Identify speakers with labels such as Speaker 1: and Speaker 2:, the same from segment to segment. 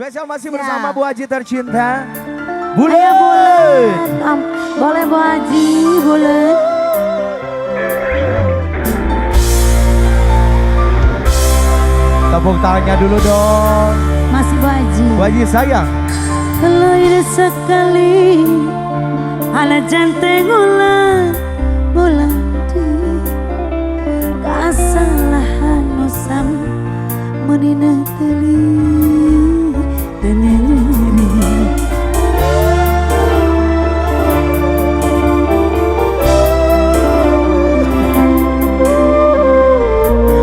Speaker 1: Spesial masih
Speaker 2: Ya.
Speaker 1: bersama Bu Haji tercinta.
Speaker 2: Ayo
Speaker 1: Bulan.
Speaker 2: bulan, boleh Bu Haji, bulan.
Speaker 1: Tepuk tangannya dulu dong.
Speaker 2: Masih Bu Haji.
Speaker 1: Bu Haji sayang.
Speaker 2: Lelah sekali, ala janteng ulang, ulang di kesalahan nusam menina teli tenyanyi.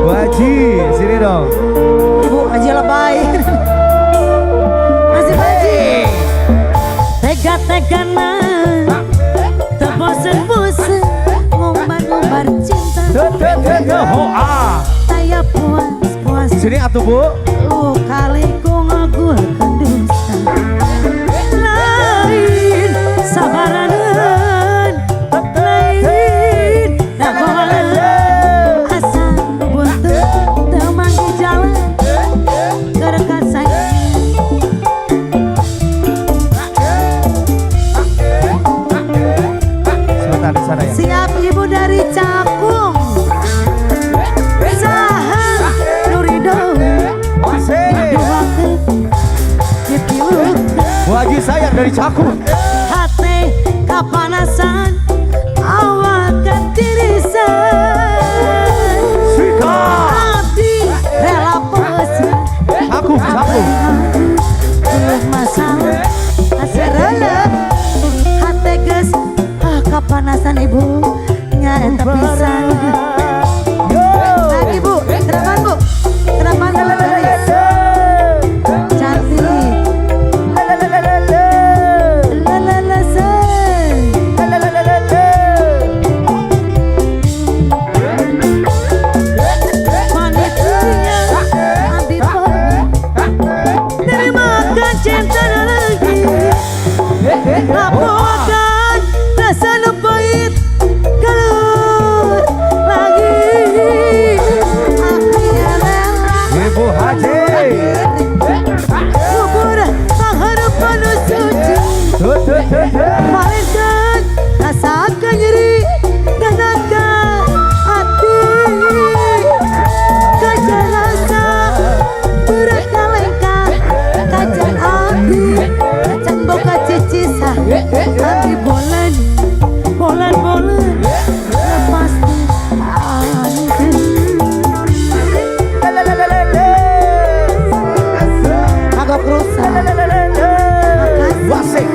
Speaker 1: Bu Haji, sini dong.
Speaker 2: Bu Haji lebay. Masih Bu Haji. Tega-tegana, terbosan-bosan, ngombar-ngombar cinta.
Speaker 1: Hoa.
Speaker 2: Saya puas-puas.
Speaker 1: Sini atuh Bu.
Speaker 2: Kali ku ngagulkan dusta. Lain sabaranan, lain dagolan. Asal buntut temanggi jalan kedekat saya.
Speaker 1: Sebentar di sana ya.
Speaker 2: Siap ibu dari Cakung, Saha Nurido,
Speaker 1: Masih. Bu Haji sayang dari Cakung.
Speaker 2: hati kapanasan, awak ketirisan.
Speaker 1: Sika.
Speaker 2: Abdi rela pesan,
Speaker 1: Cakung, Cakung.
Speaker 2: puluh masalah, asirala. Hati ges, kapanasan ibu, nyata pisan. Lagi bu, kenapan bu, kenapan leleris. Cantik. Lalalasan. Panitia ambil pergi. Terimakan cinta lagi. Laporkan rasa nu pahit keluar lagi. Akhirnya rela
Speaker 1: Ibu Haji.
Speaker 2: kubur pengharapan nu suci. Malaikat rasakan nyeri dan akan hati. Kajian rasa berat kalengkang. Kajian abdi kajian boga cicisa. Abdi bolan, bolan, bolan. Lepas agak rusak.
Speaker 1: Wasik.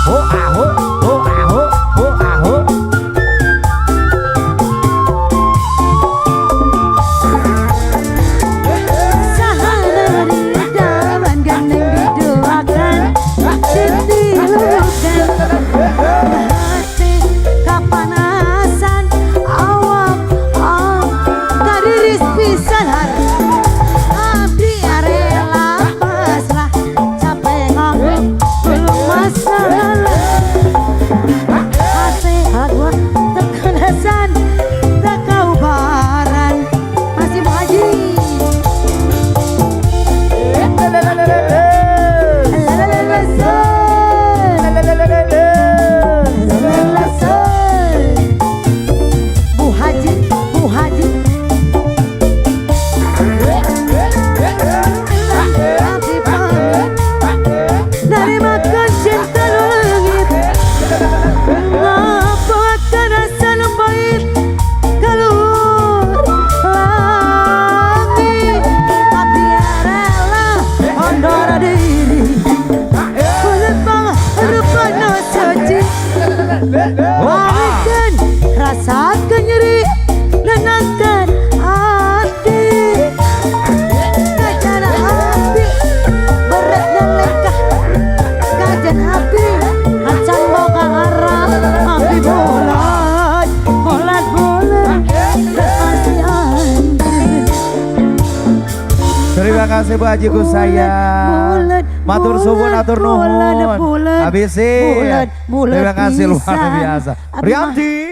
Speaker 1: Oh aho, oh aho, oh aho.
Speaker 2: Sahana beridaman gandeng didoakan dilukan hati kapanasan awak kadiris pisan abdi rela pasrah capek nganggur belum masalah hati agua tekanasan tak kau baran masih haji. Bu Haji, Bu Haji. Abdi pamit dari makan cinta langit. Ngapa terasa pahit keluar langit. Abdi rela ondor diri. Kulit bang rupanya suci. Warikan rasakan nyeri nenangkan hati. Kacara api beratnya lekah kajian api acan boga arah api bulat bulat bulat kasih anjir.
Speaker 1: Terima kasih Bu Haji ku sayang. Matur suwun atur nuhun. Habis sih. Terima kasih luar biasa. Prianti.